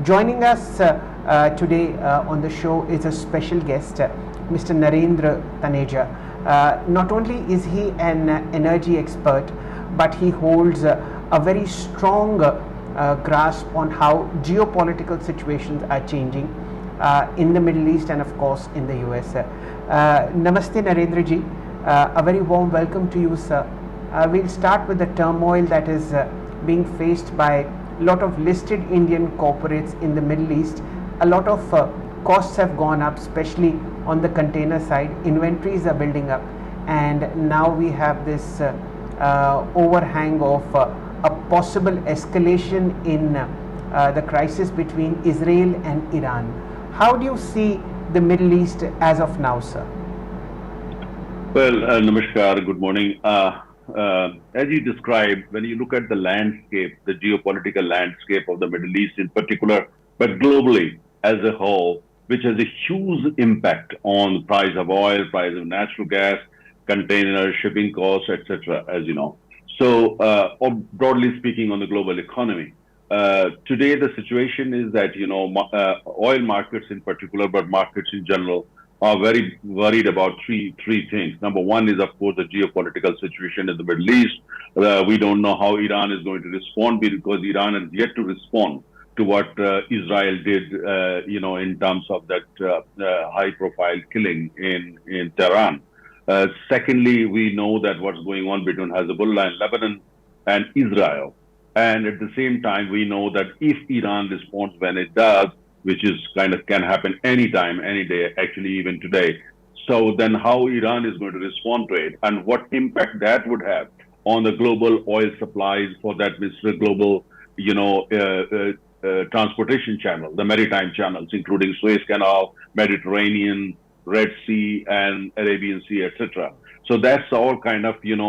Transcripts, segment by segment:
Joining us today on the show is a special guest, Mr. Narendra Taneja. Not only is he an energy expert, but he holds a very strong grasp on how geopolitical situations are changing in the Middle East and of course in the US. Namaste Narendra ji, a very warm welcome to you, sir. We'll start with the turmoil that is being faced by a lot of listed Indian corporates in the Middle East. A lot of costs have gone up, especially on the container side. Inventories are building up, and now we have this overhang of a possible escalation in the crisis between Israel and Iran. How do you see the Middle East as of now, sir? Well, Namaskar, good morning. As you described, when you look at the landscape, the geopolitical landscape of the Middle East in particular, but globally as a whole, which has a huge impact on the price of oil, price of natural gas, container shipping costs, etc., as you know. So, broadly speaking, on the global economy, today the situation is that, oil markets in particular, but markets in general, are very worried about three things. Number one is, of course, the geopolitical situation in the Middle East. We don't know how Iran is going to respond because Iran has yet to respond to what Israel did, in terms of that high-profile killing in Tehran. Secondly, we know that what's going on between Hezbollah and Lebanon and Israel. And at the same time, we know that if Iran responds when it does, which is kind of can happen anytime, any day, actually even today. So then how Iran is going to respond to it and what impact that would have on the global oil supplies for that Mr. Global, transportation channel, the maritime channels, including Suez Canal, Mediterranean, Red Sea, and Arabian Sea, etc. So that's all kind of, in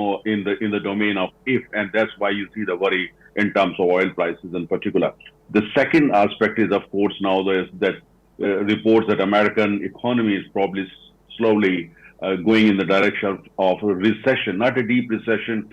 the domain of if, and that's why you see the worry in terms of oil prices in particular. The second aspect is, of course, now there's that reports that American economy is probably slowly going in the direction of a recession, not a deep recession,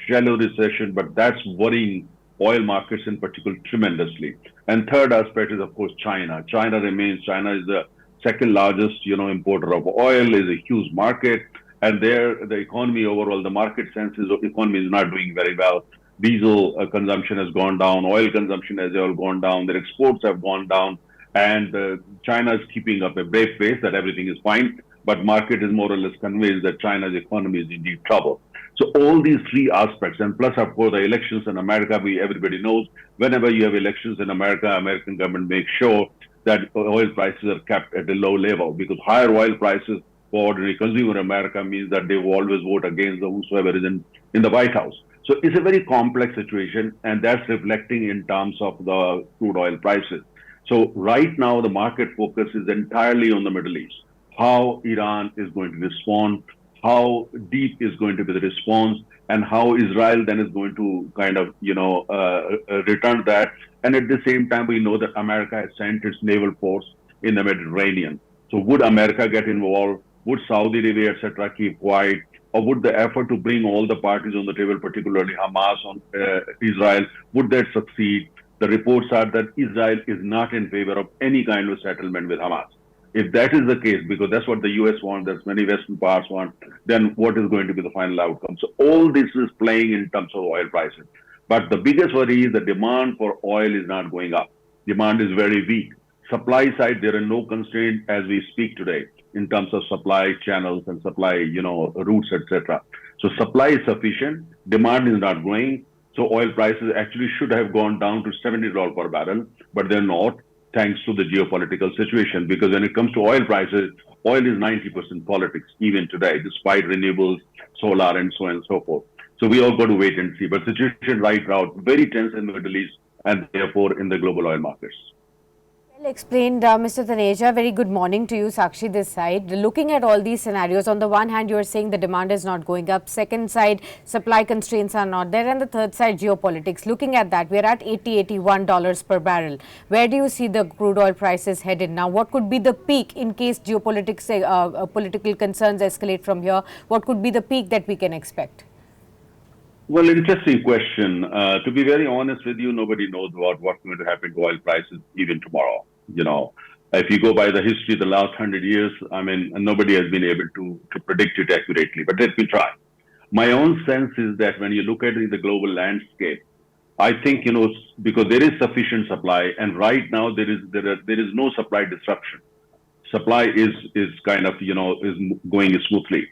shallow recession, but that's worrying oil markets in particular tremendously. And third aspect is, of course, China. China is the second largest, importer of oil, is a huge market. And there, the economy overall, the market senses of economy is not doing very well. Diesel consumption has gone down, oil consumption has all gone down, their exports have gone down, and China is keeping up a brave face that everything is fine, but market is more or less convinced that China's economy is in deep trouble. So all these three aspects, and plus, of course, the elections in America, everybody knows, whenever you have elections in America, American government makes sure that oil prices are kept at a low level, because higher oil prices for ordinary consumer America means that they will always vote against whosoever is in the White House. So it's a very complex situation, and that's reflecting in terms of the crude oil prices. So right now, the market focus is entirely on the Middle East. How Iran is going to respond, how deep is going to be the response, and how Israel then is going to kind of, return that. And at the same time, we know that America has sent its naval force in the Mediterranean. So would America get involved? Would Saudi Arabia, etc., keep quiet? Or would the effort to bring all the parties on the table, particularly Hamas on Israel, would that succeed? The reports are that Israel is not in favor of any kind of settlement with Hamas. If that is the case, because that's what the US wants, that's many Western powers want, then what is going to be the final outcome? So all this is playing in terms of oil prices. But the biggest worry is the demand for oil is not going up. Demand is very weak. Supply side, there are no constraints as we speak today in terms of supply channels and supply, routes, etc. So supply is sufficient, demand is not growing. So oil prices actually should have gone down to $70 per barrel, but they're not, thanks to the geopolitical situation. Because when it comes to oil prices, oil is 90% politics, even today, despite renewables, solar, and so on and so forth. So we all got to wait and see. But the situation right now, very tense in the Middle East and therefore in the global oil markets. Well explained, Mr. Taneja. Very good morning to you, Sakshi, this side. Looking at all these scenarios, on the one hand, you are saying the demand is not going up. Second side, supply constraints are not there. And the third side, geopolitics. Looking at that, we are at $81 per barrel. Where do you see the crude oil prices headed now? What could be the peak in case geopolitics, political concerns escalate from here? What could be the peak that we can expect? Well, interesting question. To be very honest with you, nobody knows about what's going to happen to oil prices even tomorrow. You know, if you go by the history of the last 100 years, I mean, nobody has been able to predict it accurately. But let me try. My own sense is that when you look at it in the global landscape, I think because there is sufficient supply, and right now there is no supply disruption. Supply is kind of is going smoothly.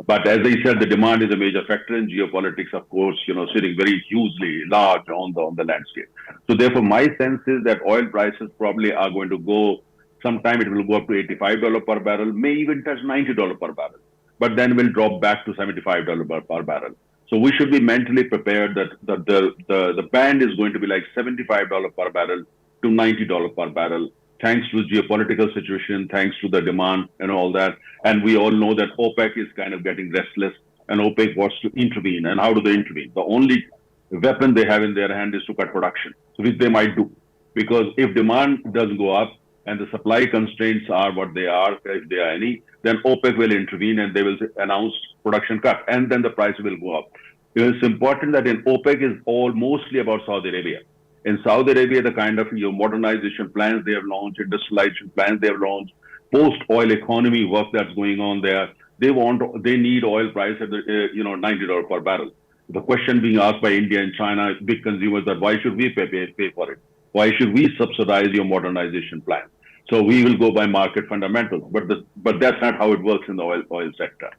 But as I said, the demand is a major factor in geopolitics, of course, sitting very hugely large on the landscape. So therefore, my sense is that oil prices probably are going to go. Sometime it will go up to $85 per barrel, may even touch $90 per barrel, but then will drop back to $75 per barrel. So we should be mentally prepared that the band is going to be like $75 per barrel to $90 per barrel, thanks to the geopolitical situation, thanks to the demand and all that. And we all know that OPEC is kind of getting restless, and OPEC wants to intervene. And how do they intervene? The only weapon they have in their hand is to cut production, which they might do. Because if demand does go up and the supply constraints are what they are, if there are any, then OPEC will intervene and they will announce production cut, and then the price will go up. It's important that in OPEC is all mostly about Saudi Arabia. In Saudi Arabia, the kind of modernization plans they have launched, industrialization plans they have launched, post-oil economy work that's going on there, they need oil price at the, $90 per barrel. The question being asked by India and China, big consumers, that why should we pay for it? Why should we subsidize your modernization plan? So we will go by market fundamentals, but that's not how it works in the oil sector.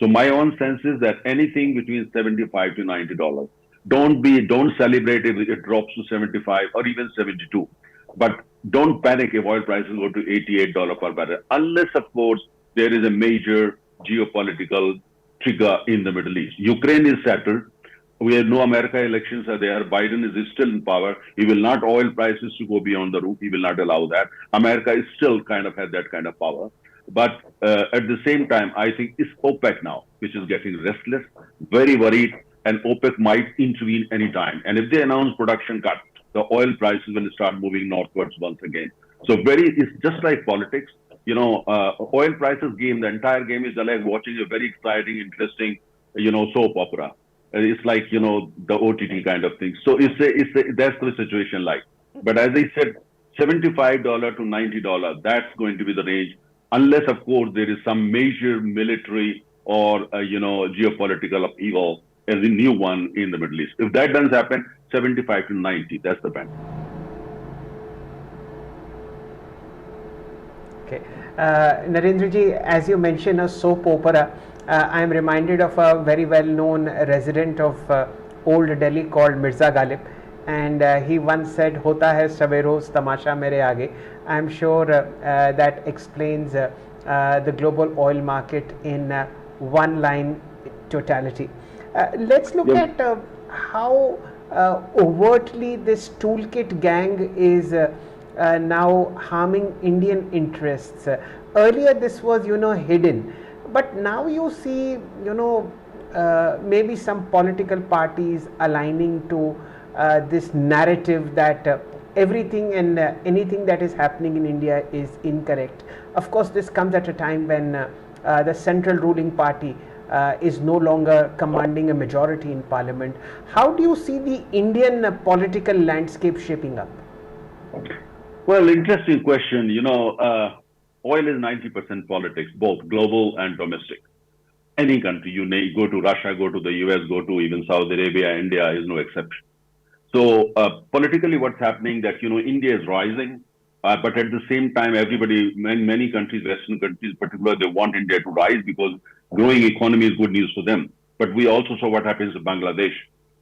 So my own sense is that anything between $75 to $90, don't celebrate if it drops to 75 or even 72. But don't panic if oil prices go to $88 per barrel, unless of course there is a major geopolitical trigger in the Middle East. Ukraine is settled. We have no America elections are there. Biden is still in power. He will not oil prices to go beyond the roof. He will not allow that. America is still kind of has that kind of power. But at the same time, I think it's OPEC now, which is getting restless, very worried, and OPEC might intervene anytime. And if they announce production cut, the oil prices will start moving northwards once again. So it's just like politics. Oil prices game, the entire game is like watching a very exciting, interesting, soap opera. It's like, the OTT kind of thing. So that's the situation like. But as I said, $75 to $90, that's going to be the range, unless, of course, there is some major military or, geopolitical upheaval as a new one in the Middle East. If that doesn't happen, 75 to 90, that's the band. Okay. Narendra ji, as you mentioned, a soap opera, I am reminded of a very well-known resident of Old Delhi called Mirza Ghalib, and he once said, "Hota hai saveroz tamasha mere aage." I am sure that explains the global oil market in one line totality. Let's look at how overtly this toolkit gang is now harming Indian interests. Earlier this was hidden, but now you see maybe some political parties aligning to this narrative that everything and anything that is happening in India is incorrect. Of course, this comes at a time when the central ruling party is no longer commanding a majority in parliament. How do you see the Indian political landscape shaping up? Well, interesting question. Oil is 90% politics, both global and domestic. Any country, go to Russia, go to the US, go to even Saudi Arabia, India is no exception. So politically, what's happening that, India is rising, but at the same time, many countries, Western countries in particular, they want India to rise because growing economy is good news for them. But we also saw what happens in Bangladesh.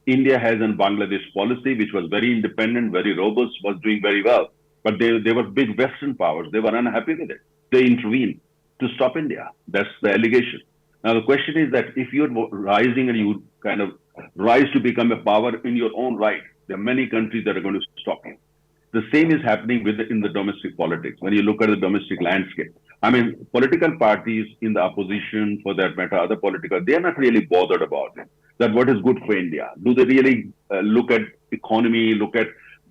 India has a Bangladesh policy, which was very independent, very robust, was doing very well. But they were big Western powers. They were unhappy with it. They intervened to stop India. That's the allegation. Now, the question is that if you're rising and you kind of rise to become a power in your own right, there are many countries that are going to stop you. The same is happening in the domestic politics. When you look at the domestic landscape, I mean, political parties in the opposition, for that matter, other political, they are not really bothered about it. That what is good for India? Do they really look at economy, look at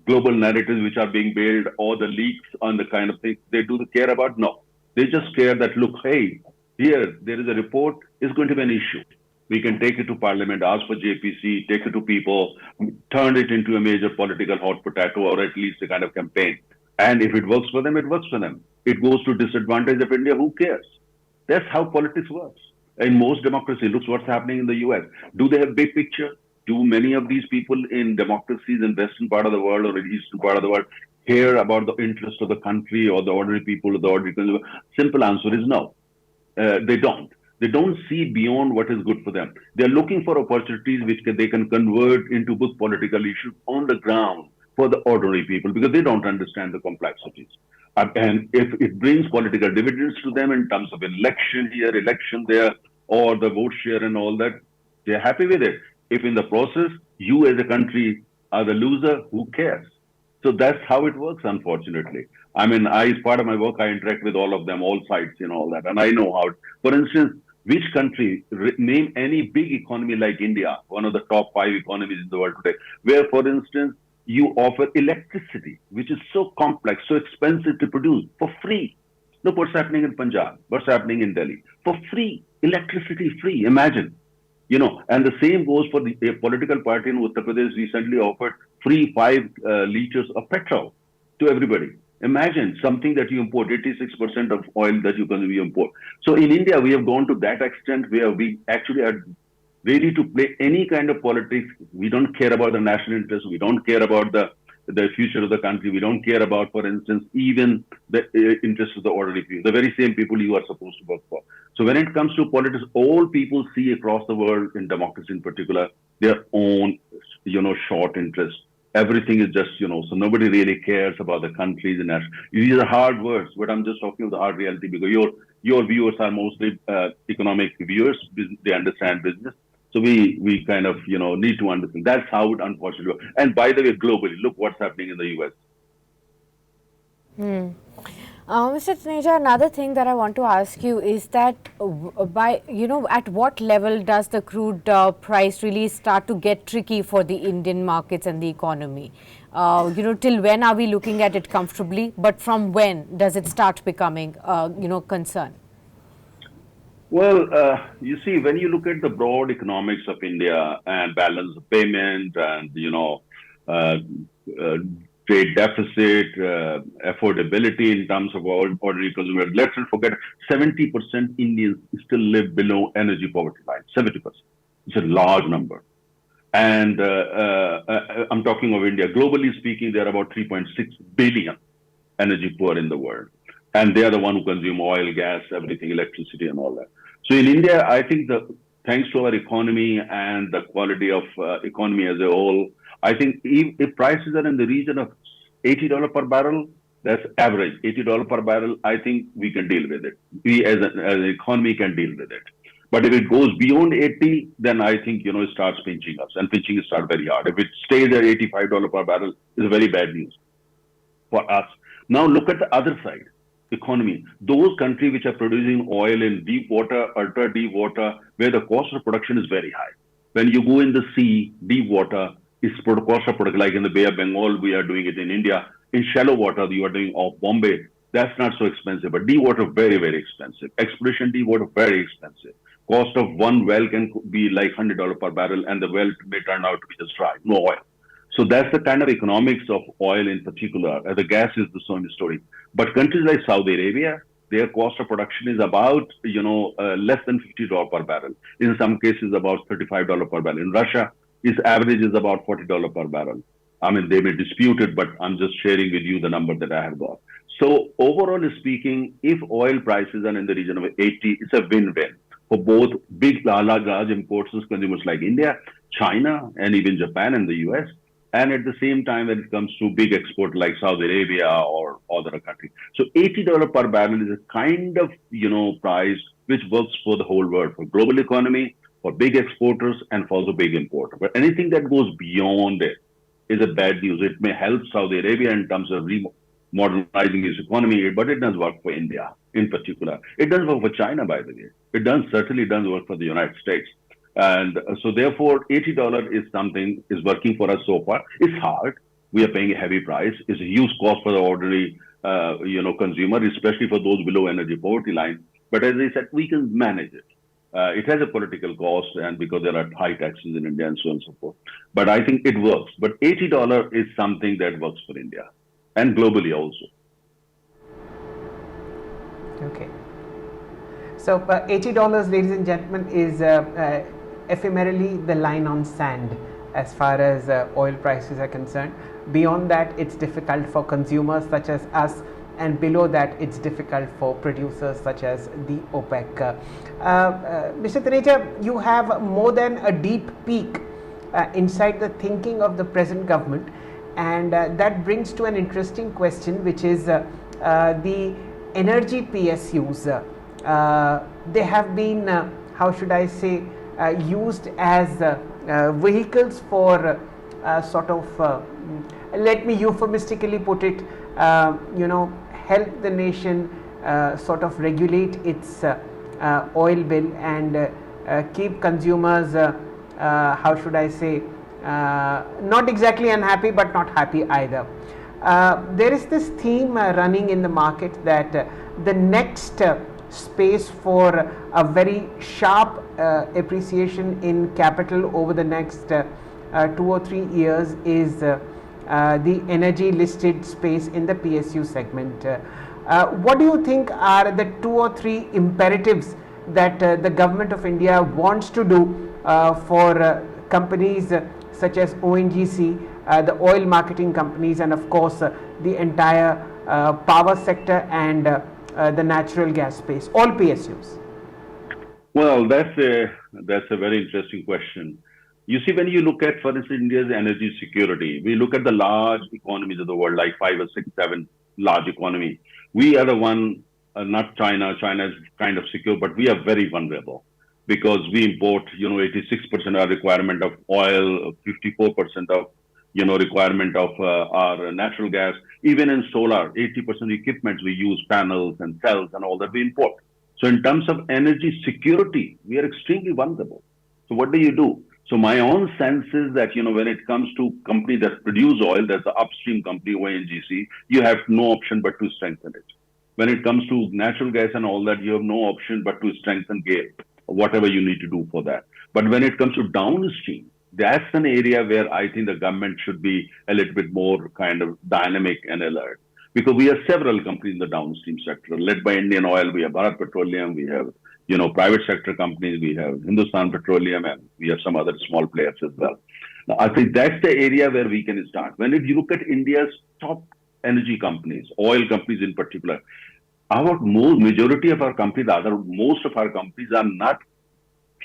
global narratives which are being built, or the leaks on the kind of things they do care about? No. They just care that, look, hey, here, there is a report, it's going to be an issue. We can take it to parliament, ask for JPC, take it to people, turn it into a major political hot potato or at least a kind of campaign. And if it works for them, it works for them. It goes to disadvantage of India, who cares? That's how politics works. In most democracy, look what's happening in the US. Do they have big picture? Do many of these people in democracies in western part of the world or in eastern part of the world care about the interest of the country or the ordinary people or the ordinary consumer? Simple answer is no. They don't. They don't see beyond what is good for them. They're looking for opportunities which they can convert into big political issues on the ground for the ordinary people because they don't understand the complexities. And if it brings political dividends to them in terms of election here, election there, or the vote share and all that, they're happy with it. If in the process you as a country are the loser, who cares? So that's how it works, unfortunately. I mean, as part of my work, I interact with all of them, all sides, all that, and I know how. For instance, which country, name any big economy like India, one of the top 5 economies in the world today, where, for instance, you offer electricity, which is so complex, so expensive to produce, for free. Look what's happening in Punjab, what's happening in Delhi, for free, electricity free. Imagine. And the same goes for a political party in Uttar Pradesh recently offered free 5 liters of petrol to everybody. Imagine something that you import, 86% of oil that you can import. So in India, we have gone to that extent where we actually are ready to play any kind of politics. We don't care about the national interest. We don't care about the future of the country. We don't care about, for instance, even the interest of the ordinary people, the very same people you are supposed to work for. So when it comes to politics, all people see across the world, in democracy in particular, their own, short interest. Everything is just, so nobody really cares about the countries and national. These are hard words, but I'm just talking of the hard reality because your viewers are mostly economic viewers. They understand business. So we kind of, need to understand. That's how it unfortunately works. And by the way, globally, look what's happening in the US. Mr. Taneja, another thing that I want to ask you is that at what level does the crude price really start to get tricky for the Indian markets and the economy? Till when are we looking at it comfortably? But from when does it start becoming, concern? Well, you see, when you look at the broad economics of India and balance of payment and, uh, uh, trade deficit, affordability in terms of ordinary consumers, let's not forget 70% Indians still live below energy poverty line, 70%. It's a large number. And I'm talking of India. Globally speaking, there are about 3.6 billion energy poor in the world. And they are the one who consume oil, gas, everything, electricity and all that. So in India, I think thanks to our economy and the quality of economy as a whole, I think if prices are in the region of $80 per barrel, that's average, $80 per barrel, I think we can deal with it. We as an economy can deal with it. But if it goes beyond 80, then I think, it starts pinching us and pinching it starts very hard. If it stays at $85 per barrel, it's very bad news for us. Now look at the other side, economy. Those countries which are producing oil in deep water, ultra deep water, where the cost of production is very high. When you go in the sea, deep water, it's cost of production, like in the Bay of Bengal, we are doing it in India. In shallow water, you are doing off Bombay. That's not so expensive, but deep water, very, very expensive. Exploration deep water, very expensive. Cost of one well can be like $100 per barrel, and the well may turn out to be just dry, no oil. So that's the kind of economics of oil in particular. The gas is the same story. But countries like Saudi Arabia, their cost of production is about, less than $50 per barrel. In some cases, about $35 per barrel. In Russia, its average is about $40 per barrel. I mean, they may dispute it, but I'm just sharing with you the number that I have got. So overall speaking, if oil prices are in the region of 80, it's a win-win for both big, large importers, consumers like India, China, and even Japan and the US. And at the same time, when it comes to big export like Saudi Arabia or other countries. So $80 per barrel is a kind of, price which works for the whole world, for global economy, for big exporters, and for the big importers. But anything that goes beyond it is a bad news. It may help Saudi Arabia in terms of modernizing its economy, but it doesn't work for India in particular. It doesn't work for China, by the way. It certainly doesn't work for the United States. And so therefore, $80 is working for us so far. It's hard. We are paying a heavy price. It's a huge cost for the ordinary, consumer, especially for those below energy poverty line. But as I said, we can manage it. It has a political cost, and because there are high taxes in India and so on and so forth. But I think it works. But $80 is something that works for India and globally also. Okay. So $80, ladies and gentlemen, is ephemerally the line on sand as far as oil prices are concerned. Beyond that, it's difficult for consumers such as us, and below that, it's difficult for producers such as the OPEC. Mr. Taneja, you have more than a deep peek inside the thinking of the present government, and that brings to an interesting question, which is the energy PSUs. They have been, how should I say, used as vehicles for sort of, let me euphemistically put it, help the nation sort of regulate its oil bill and keep consumers, how should I say, not exactly unhappy but not happy either. There is this theme running in the market that the next space for a very sharp appreciation in capital over the next 2 or 3 years is the energy listed space in the PSU segment. What do you think are the 2 or 3 imperatives that the government of India wants to do for companies such as ONGC, the oil marketing companies, and of course the entire power sector and the natural gas space, all PSUs? Well, that's a very interesting question. You see, when you look at, for instance, India's energy security, we look at the large economies of the world, like 5 or 6, 7 large economies. We are the one, not China. China is kind of secure, but we are very vulnerable because we import, 86% of our requirement of oil, 54% of, requirement of our natural gas. Even in solar, 80% equipment we use panels and cells and all that we import. So in terms of energy security, we are extremely vulnerable. So what do? So my own sense is that, when it comes to companies that produce oil, that's the upstream company, ONGC, you have no option but to strengthen it. When it comes to natural gas and all that, you have no option but to strengthen GAIL, whatever you need to do for that. But when it comes to downstream, that's an area where I think the government should be a little bit more kind of dynamic and alert. Because we have several companies in the downstream sector, led by Indian Oil, we have Bharat Petroleum, we have private sector companies, we have Hindustan Petroleum, and we have some other small players as well. Now, I think that's the area where we can start. When you look at India's top energy companies, oil companies in particular, majority of our companies, most of our companies are not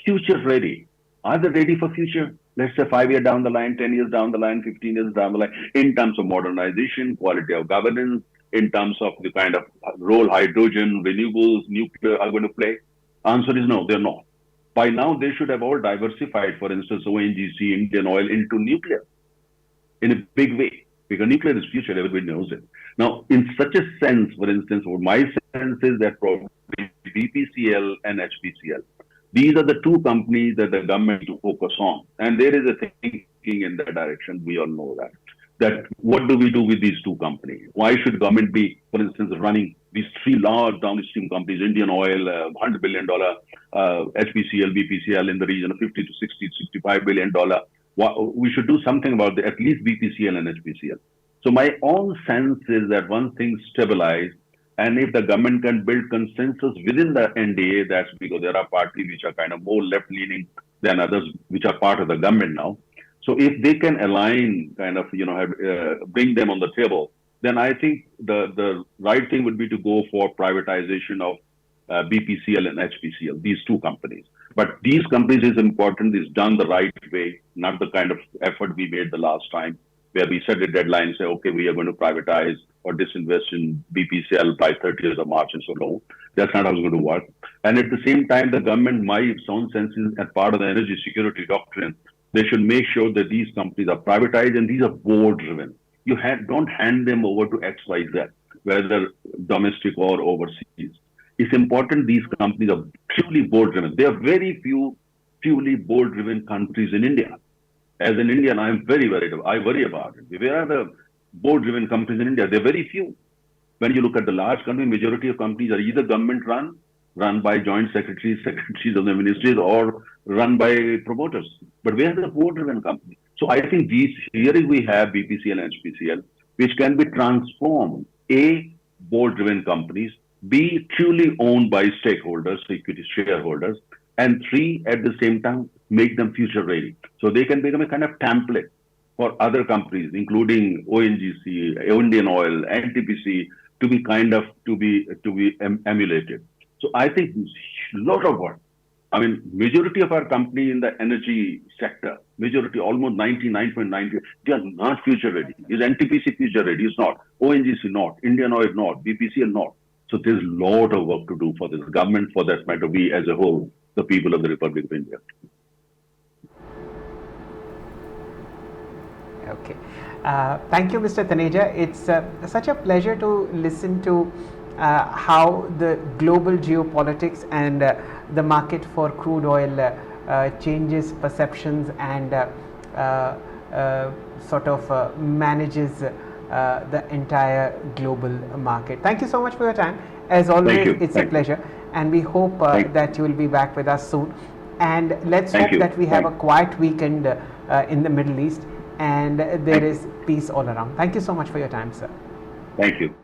future ready. Are they ready for future? Let's say 5 years down the line, 10 years down the line, 15 years down the line, in terms of modernization, quality of governance, in terms of the kind of role hydrogen, renewables, nuclear are going to play? Answer is no, they're not. By now, they should have all diversified, for instance, ONGC, Indian Oil, into nuclear in a big way, because nuclear is future, everybody knows it. Now, in such a sense, for instance, my sense is that probably BPCL and HPCL, these are the 2 companies that the government to focus on. And there is a thinking in that direction, we all know that. That what do we do with these 2 companies? Why should government be, for instance, running these 3 large downstream companies, Indian Oil, $100 billion, HPCL, BPCL in the region of 50 to 60, $65 billion. We should do something about at least BPCL and HPCL. So my own sense is that once things stabilize, and if the government can build consensus within the NDA, that's because there are parties which are kind of more left-leaning than others, which are part of the government now. So if they can align, kind of, bring them on the table, then I think the right thing would be to go for privatization of BPCL and HPCL, these 2 companies. But these companies is important, is done the right way, not the kind of effort we made the last time, where we set a deadline and say, okay, we are going to privatize or disinvest in BPCL by 30th of March and so on. That's not how it's going to work. And at the same time, the government, my own sense is, as part of the energy security doctrine, they should make sure that these companies are privatized and these are board-driven. You don't hand them over to XYZ, whether domestic or overseas. It's important these companies are purely board-driven. There are very few purely board-driven countries in India. As an Indian, I worry about it. Where are the board-driven companies in India? There are very few. When you look at the large country, majority of companies are either government-run run by joint secretaries, secretaries of the ministries, or run by promoters. But we are the board-driven company. So I think here we have BPCL and HPCL, which can be transformed, A, board-driven companies, B, truly owned by stakeholders, equity shareholders, and three, at the same time, make them future ready. So they can become a kind of template for other companies, including ONGC, Indian Oil, NTPC, to be emulated. So I think a lot of work. I mean, majority of our company in the energy sector, majority, almost 99.9, they are not future ready. Is NTPC future ready? It's not. ONGC not. Indian Oil not. BPCL not. So there's a lot of work to do for this government, for that matter, we as a whole, the people of the Republic of India. Okay. Thank you, Mr. Taneja. It's such a pleasure to listen to how the global geopolitics and the market for crude oil changes perceptions and sort of manages the entire global market. Thank you so much for your time. As always, it's a pleasure. And we hope that you will be back with us soon. And let's hope that we have a quiet weekend in the Middle East and there is peace all around. Thank you so much for your time, sir. Thank you.